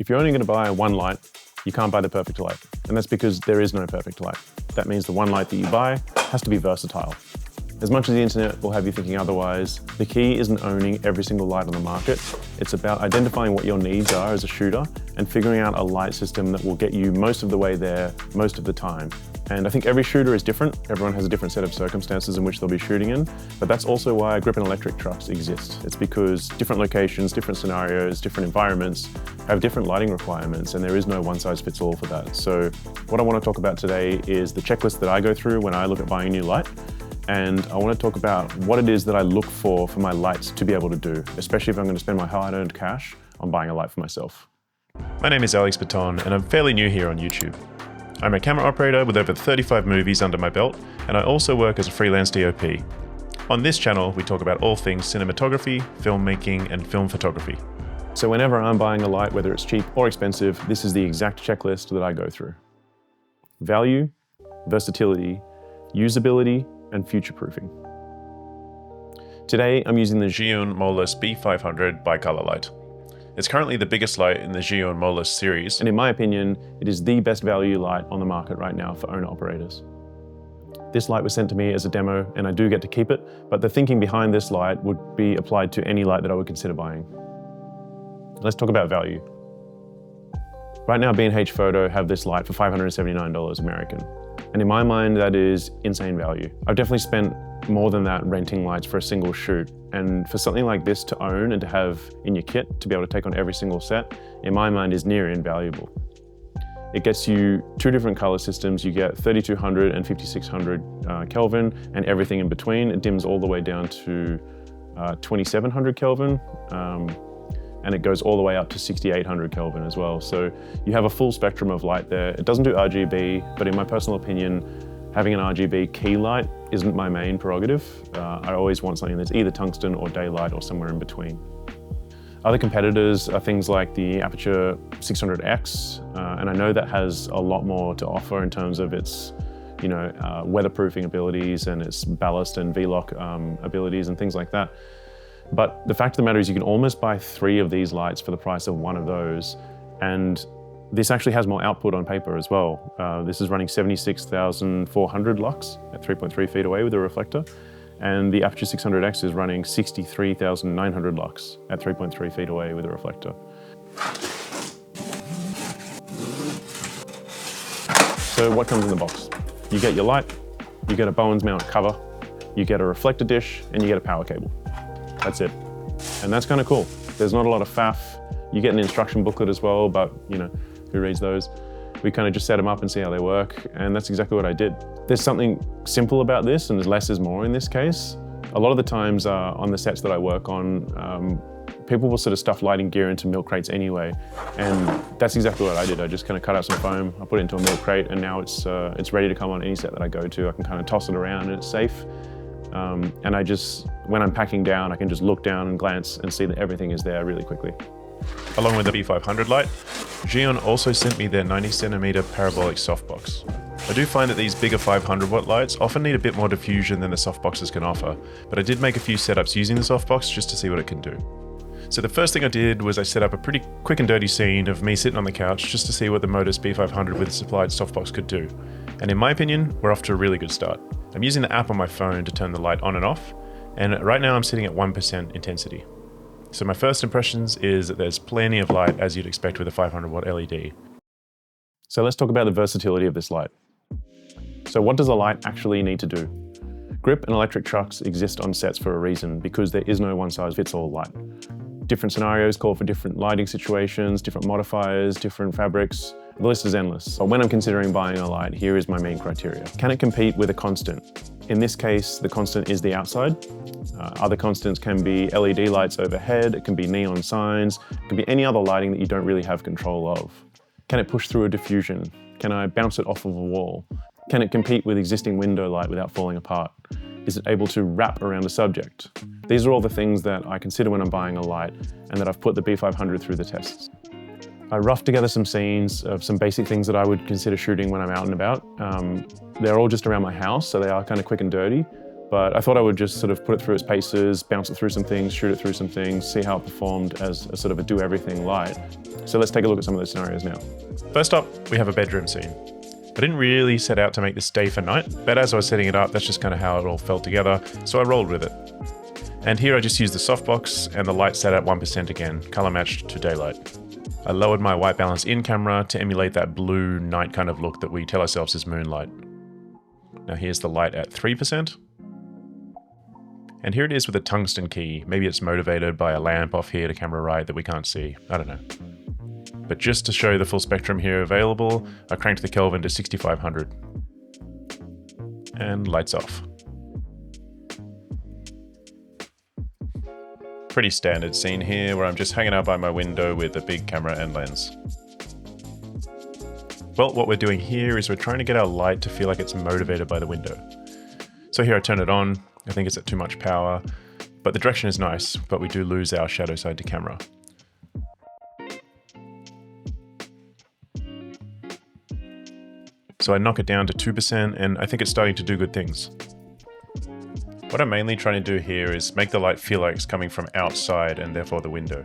If you're only going to buy one light, you can't buy the perfect light. And that's because there is no perfect light. That means the one light that you buy has to be versatile. As much as the internet will have you thinking otherwise, the key isn't owning every single light on the market. It's about identifying what your needs are as a shooter and figuring out a light system that will get you most of the way there, most of the time. And I think every shooter is different. Everyone has a different set of circumstances in which they'll be shooting in, but that's also why grip and electric trucks exist. It's because different locations, different scenarios, different environments have different lighting requirements, and there is no one size fits all for that. So what I want to talk about today is the checklist that I go through when I look at buying a new light. And I want to talk about what it is that I look for my lights to be able to do, especially if I'm going to spend my hard-earned cash on buying a light for myself. My name is Alex Baton, and I'm fairly new here on YouTube. I'm a camera operator with over 35 movies under my belt, and I also work as a freelance DOP. On this channel, we talk about all things cinematography, filmmaking, and film photography. So whenever I'm buying a light, whether it's cheap or expensive, this is the exact checklist that I go through. Value, versatility, usability, and future-proofing. Today, I'm using the Zhiyun Molus B500 bicolor light. It's currently the biggest light in the Zhiyun Molus series. And in my opinion, it is the best value light on the market right now for owner-operators. This light was sent to me as a demo, and I do get to keep it, but the thinking behind this light would be applied to any light that I would consider buying. Let's talk about value. Right now, B&H Photo have this light for $579 American. And in my mind, that is insane value. I've definitely spent more than that renting lights for a single shoot. And for something like this to own and to have in your kit, to be able to take on every single set, in my mind is near invaluable. It gets you two different color systems. You get 3200 and 5600 Kelvin and everything in between. It dims all the way down to 2700 Kelvin. And it goes all the way up to 6800 Kelvin as well. So you have a full spectrum of light there. It doesn't do RGB, but in my personal opinion, having an RGB key light isn't my main prerogative. I always want something that's either tungsten or daylight or somewhere in between. Other competitors are things like the Aperture 600X, and I know that has a lot more to offer in terms of its weatherproofing abilities and its ballast and V-lock abilities and things like that. But the fact of the matter is you can almost buy 3 of these lights for the price of 1 of those. And this actually has more output on paper as well. This is running 76,400 lux at 3.3 feet away with a reflector. And the Aperture 600X is running 63,900 lux at 3.3 feet away with a reflector. So what comes in the box? You get your light, you get a Bowens mount cover, you get a reflector dish, and you get a power cable. That's it. And that's kind of cool. There's not a lot of faff. You get an instruction booklet as well, but who reads those? We kind of just set them up and see how they work, and that's exactly what I did. There's something simple about this, and less is more in this case. A lot of the times on the sets that I work on, people will sort of stuff lighting gear into milk crates anyway, and that's exactly what I did. I just kind of cut out some foam, I put it into a milk crate, and now it's ready to come on any set that I go to. I can kind of toss it around and it's safe. And when I'm packing down, I can just look down and glance and see that everything is there really quickly. Along with the B500 light, Zhiyun also sent me their 90cm parabolic softbox. I do find that these bigger 500 watt lights often need a bit more diffusion than the softboxes can offer, but I did make a few setups using the softbox just to see what it can do. So the first thing I did was I set up a pretty quick and dirty scene of me sitting on the couch just to see what the Modus B500 with a supplied softbox could do. And in my opinion, we're off to a really good start. I'm using the app on my phone to turn the light on and off, and right now I'm sitting at 1% intensity. So my first impressions is that there's plenty of light as you'd expect with a 500 watt LED. So let's talk about the versatility of this light. So what does a light actually need to do? Grip and electric trucks exist on sets for a reason, because there is no one size fits all light. Different scenarios call for different lighting situations, different modifiers, different fabrics. The list is endless. But when I'm considering buying a light, here is my main criteria. Can it compete with a constant? In this case, the constant is the outside. Other constants can be LED lights overhead, it can be neon signs, it can be any other lighting that you don't really have control of. Can it push through a diffusion? Can I bounce it off of a wall? Can it compete with existing window light without falling apart? Is it able to wrap around a subject? These are all the things that I consider when I'm buying a light, and that I've put the B500 through the tests. I roughed together some scenes of some basic things that I would consider shooting when I'm out and about. They're all just around my house, so they are kind of quick and dirty, but I thought I would just sort of put it through its paces, bounce it through some things, shoot it through some things, see how it performed as a sort of a do-everything light. So let's take a look at some of those scenarios now. First up, we have a bedroom scene. I didn't really set out to make this day for night, but as I was setting it up, that's just kind of how it all fell together, so I rolled with it. And here I just used the softbox and the light set at 1% again, color matched to daylight. I lowered my white balance in camera to emulate that blue night kind of look that we tell ourselves is moonlight. Now here's the light at 3%. And here it is with a tungsten key. Maybe it's motivated by a lamp off here to camera right that we can't see. I don't know. But just to show the full spectrum here available, I cranked the Kelvin to 6500. And lights off. Pretty standard scene here where I'm just hanging out by my window with a big camera and lens. Well, what we're doing here is we're trying to get our light to feel like it's motivated by the window. So here I turn it on. I think it's at too much power, but the direction is nice, but we do lose our shadow side to camera. So I knock it down to 2% and I think it's starting to do good things. What I'm mainly trying to do here is make the light feel like it's coming from outside and therefore the window.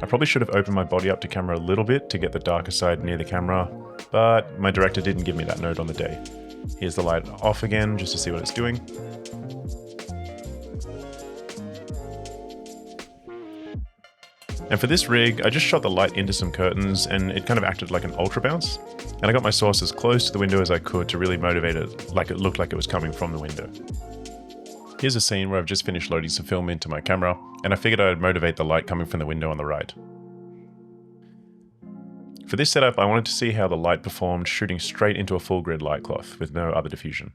I probably should have opened my body up to camera a little bit to get the darker side near the camera, but my director didn't give me that note on the day. Here's the light off again just to see what it's doing. And for this rig, I just shot the light into some curtains and it kind of acted like an ultra bounce. And I got my source as close to the window as I could to really motivate it like it looked like it was coming from the window. Here's a scene where I've just finished loading some film into my camera, and I figured I'd motivate the light coming from the window on the right. For this setup, I wanted to see how the light performed shooting straight into a full grid light cloth with no other diffusion.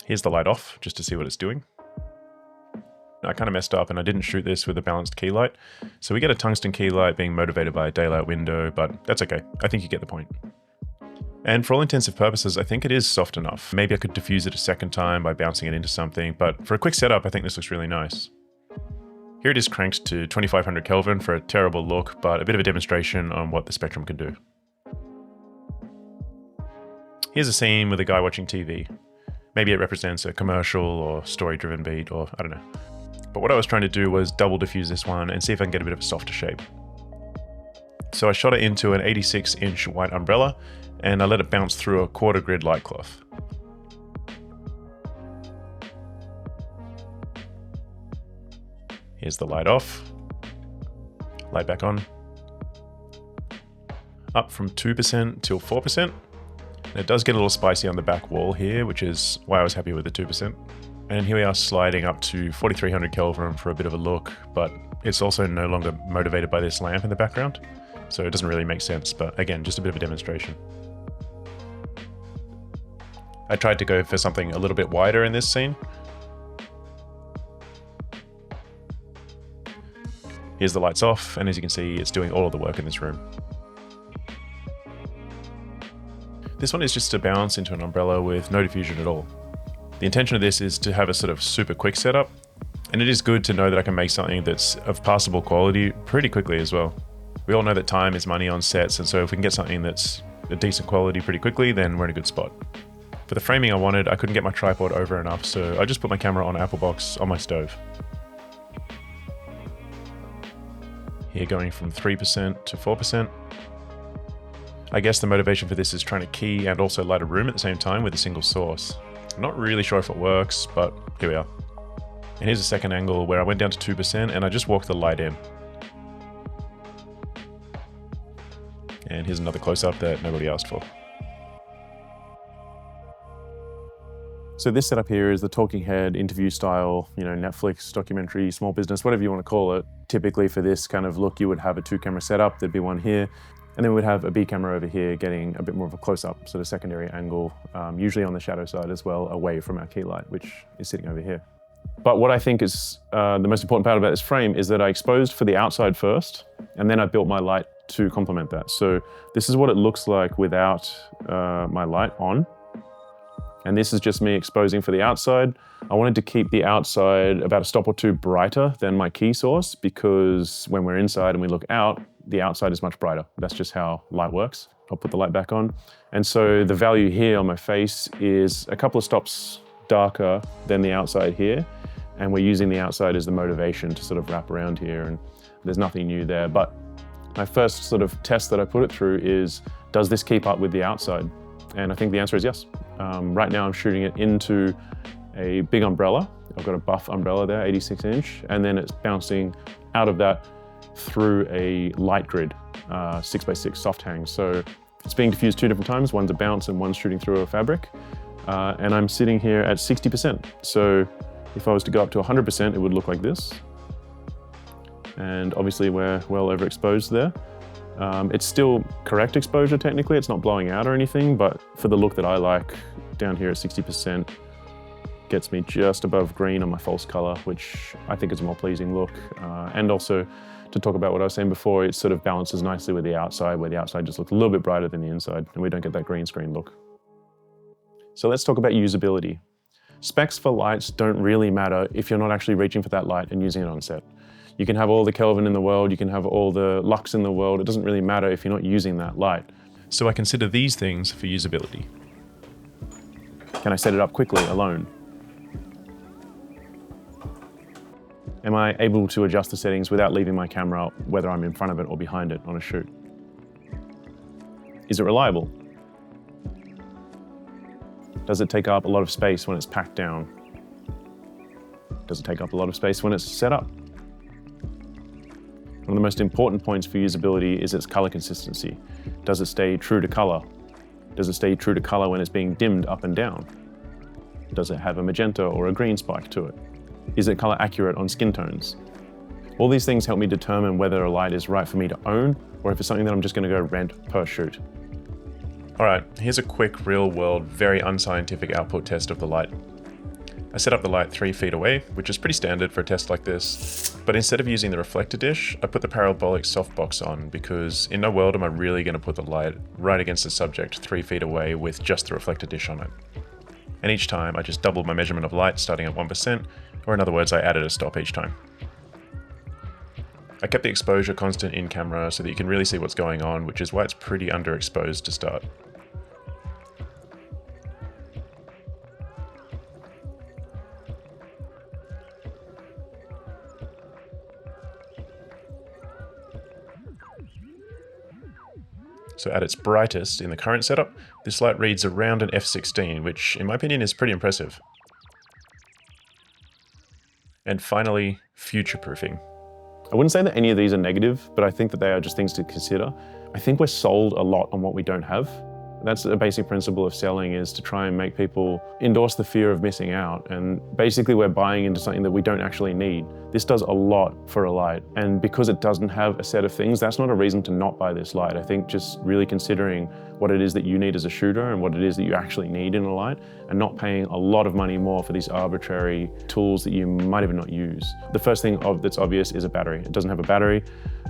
Here's the light off, just to see what it's doing. I kind of messed up and I didn't shoot this with a balanced key light, so we get a tungsten key light being motivated by a daylight window, but that's okay. I think you get the point. And for all intensive purposes, I think it is soft enough. Maybe I could diffuse it a second time by bouncing it into something, but for a quick setup, I think this looks really nice. Here it is cranked to 2500 Kelvin for a terrible look, but a bit of a demonstration on what the spectrum can do. Here's a scene with a guy watching TV. Maybe it represents a commercial or story-driven beat, or I don't know. But what I was trying to do was double diffuse this one and see if I can get a bit of a softer shape. So I shot it into an 86-inch white umbrella and I let it bounce through a quarter grid light cloth. Here's the light off, light back on, up from 2% till 4%. And it does get a little spicy on the back wall here, which is why I was happy with the 2%. And here we are sliding up to 4300 Kelvin for a bit of a look, but it's also no longer motivated by this lamp in the background, so it doesn't really make sense, but again, just a bit of a demonstration. I tried to go for something a little bit wider in this scene. Here's the lights off, and as you can see, it's doing all of the work in this room. This one is just to bounce into an umbrella with no diffusion at all. The intention of this is to have a sort of super quick setup, and it is good to know that I can make something that's of passable quality pretty quickly as well. We all know that time is money on sets, and so if we can get something that's a decent quality pretty quickly, then we're in a good spot. For the framing I wanted, I couldn't get my tripod over enough, so I just put my camera on an Apple box on my stove. Here going from 3% to 4%. I guess the motivation for this is trying to key and also light a room at the same time with a single source. I'm not really sure if it works, but here we are. And here's a second angle where I went down to 2% and I just walked the light in. And here's another close-up that nobody asked for. So this setup here is the talking head interview style, Netflix, documentary, small business, whatever you want to call it. Typically for this kind of look, you would have a 2-camera setup. There'd be one here. And then we'd have a B camera over here getting a bit more of a close-up, sort of secondary angle, usually on the shadow side as well, away from our key light, which is sitting over here. But what I think is the most important part about this frame is that I exposed for the outside first, and then I built my light to complement that. So this is what it looks like without my light on. And this is just me exposing for the outside. I wanted to keep the outside about a stop or two brighter than my key source, because when we're inside and we look out, the outside is much brighter. That's just how light works. I'll put the light back on. And so the value here on my face is a couple of stops darker than the outside here. and we're using the outside as the motivation to sort of wrap around here, and there's nothing new there. But my first sort of test that I put it through is, does this keep up with the outside? And I think the answer is yes. Right now I'm shooting it into a big umbrella. I've got a buff umbrella there, 86 inch, and then it's bouncing out of that through a light grid, 6x6 soft hang. So it's being diffused 2 different times. One's a bounce and one's shooting through a fabric. And I'm sitting here at 60%. So if I was to go up to 100%, it would look like this. And obviously we're well overexposed there. It's still correct exposure technically, it's not blowing out or anything, but for the look that I like, down here at 60%, gets me just above green on my false color, which I think is a more pleasing look. And also, to talk about what I was saying before, it sort of balances nicely with the outside, where the outside just looks a little bit brighter than the inside, and we don't get that green screen look. So let's talk about usability. Specs for lights don't really matter if you're not actually reaching for that light and using it on set. You can have all the Kelvin in the world, you can have all the lux in the world, it doesn't really matter if you're not using that light. So I consider these things for usability. Can I set it up quickly alone? Am I able to adjust the settings without leaving my camera, whether I'm in front of it or behind it on a shoot? Is it reliable? Does it take up a lot of space when it's packed down? Does it take up a lot of space when it's set up? One of the most important points for usability is its color consistency. Does it stay true to color? Does it stay true to color when it's being dimmed up and down? Does it have a magenta or a green spike to it? Is it color accurate on skin tones? All these things help me determine whether a light is right for me to own, or if it's something that I'm just going to go rent per shoot. All right, here's a quick real-world, very unscientific output test of the light. I set up the light 3 feet away, which is pretty standard for a test like this, but instead of using the reflector dish, I put the parabolic softbox on, because in no world am I really going to put the light right against the subject 3 feet away with just the reflector dish on it. And each time I just doubled my measurement of light starting at 1%, or in other words, I added a stop each time. I kept the exposure constant in camera so that you can really see what's going on, which is why it's pretty underexposed to start. So at its brightest in the current setup, this light reads around an f16, which in my opinion is pretty impressive. And finally, future-proofing. I wouldn't say that any of these are negative, but I think that they are just things to consider. I think we're sold a lot on what we don't have. That's a basic principle of selling, is to try and make people endorse the fear of missing out. And basically we're buying into something that we don't actually need. This does a lot for a light. And because it doesn't have a set of things, that's not a reason to not buy this light. I think just really considering what it is that you need as a shooter and what it is that you actually need in a light, and not paying a lot of money more for these arbitrary tools that you might even not use. The first thing that's obvious is a battery. It doesn't have a battery,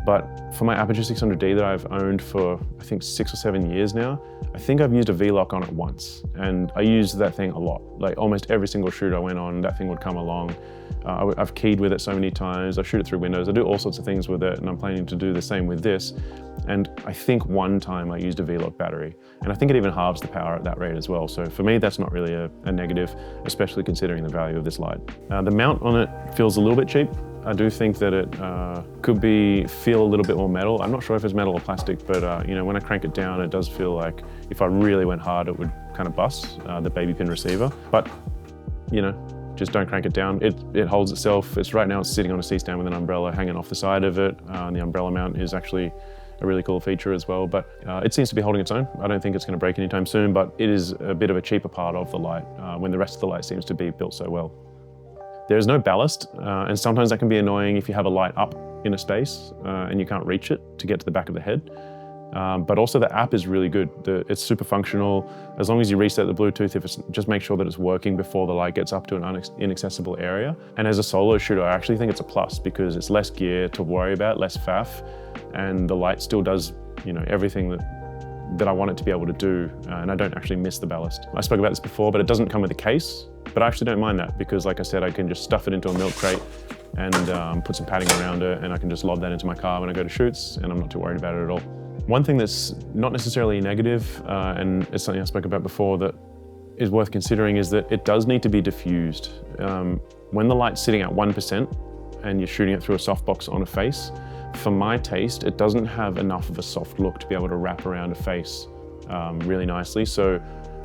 but for my Aperture 600D that I've owned for I think 6 or 7 years now, I think I've used a V-lock on it once, and I used that thing a lot. Like almost every single shoot I went on, that thing would come along. I've keyed with it so many times, I shoot it through Windows, I do all sorts of things with it, and I'm planning to do the same with this. And I think one time I used a V-lock battery, and I think it even halves the power at that rate as well. So for me, that's not really a negative, especially considering the value of this light. The mount on it feels a little bit cheap. I do think that it could feel a little bit more metal. I'm not sure if it's metal or plastic, but you know, when I crank it down, it does feel like if I really went hard, it would kind of bust the baby pin receiver. But you know, just don't crank it down. It holds itself. Right now it's sitting on a C-stand with an umbrella hanging off the side of it. And the umbrella mount is actually a really cool feature as well, but it seems to be holding its own. I don't think it's going to break anytime soon, but it is a bit of a cheaper part of the light when the rest of the light seems to be built so well. There is no ballast, and sometimes that can be annoying if you have a light up in a space and you can't reach it to get to the back of the head. But also the app is really good. It's super functional. As long as you reset the Bluetooth, just make sure that it's working before the light gets up to an inaccessible area. And as a solo shooter, I actually think it's a plus because it's less gear to worry about, less faff, and the light still does, you know, everything that I want it to be able to do, and I don't actually miss the ballast. I spoke about this before, but it doesn't come with a case, but I actually don't mind that because, like I said, I can just stuff it into a milk crate and put some padding around it, and I can just lob that into my car when I go to shoots, and I'm not too worried about it at all. One thing that's not necessarily negative, and it's something I spoke about before that is worth considering, is that it does need to be diffused. When the light's sitting at 1% and you're shooting it through a softbox on a face, for my taste, it doesn't have enough of a soft look to be able to wrap around a face really nicely. So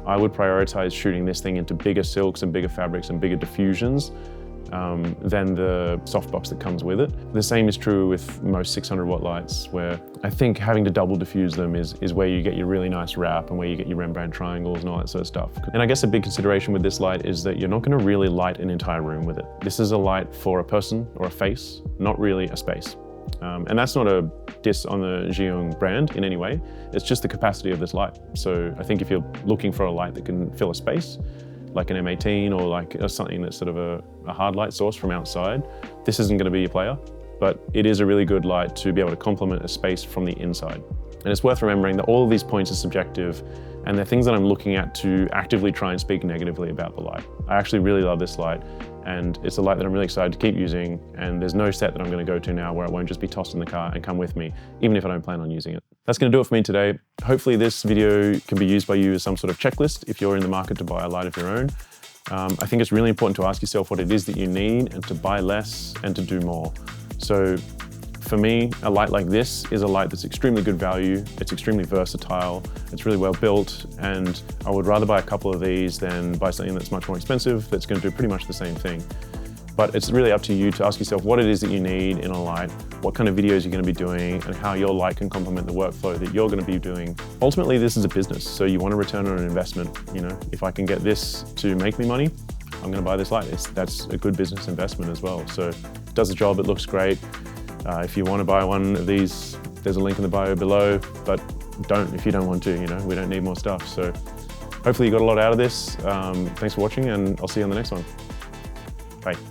I would prioritize shooting this thing into bigger silks and bigger fabrics and bigger diffusions than the softbox that comes with it. The same is true with most 600 watt lights, where I think having to double diffuse them is where you get your really nice wrap and where you get your Rembrandt triangles and all that sort of stuff. And I guess a big consideration with this light is that you're not going to really light an entire room with it. This is a light for a person or a face, not really a space. And that's not a diss on the Zhiyun brand in any way, it's just the capacity of this light. So I think if you're looking for a light that can fill a space, like an M18 or like something that's sort of a hard light source from outside, this isn't going to be your player, but it is a really good light to be able to complement a space from the inside. And it's worth remembering that all of these points are subjective, and they're things that I'm looking at to actively try and speak negatively about the light. I actually really love this light, and it's a light that I'm really excited to keep using, and there's no set that I'm going to go to now where it won't just be tossed in the car and come with me, even if I don't plan on using it. That's going to do it for me today. Hopefully this video can be used by you as some sort of checklist if you're in the market to buy a light of your own. I think it's really important to ask yourself what it is that you need and to buy less and to do more. So for me, a light like this is a light that's extremely good value, it's extremely versatile, it's really well built, and I would rather buy a couple of these than buy something that's much more expensive that's going to do pretty much the same thing. But it's really up to you to ask yourself what it is that you need in a light, what kind of videos you're going to be doing, and how your light can complement the workflow that you're going to be doing. Ultimately, this is a business, so you want a return on an investment. You know, if I can get this to make me money, I'm going to buy this light. That's a good business investment as well. So it does the job, it looks great. If you want to buy one of these, there's a link in the bio below, but don't if you don't want to, you know, we don't need more stuff. So hopefully you got a lot out of this. Thanks for watching, and I'll see you on the next one. Bye.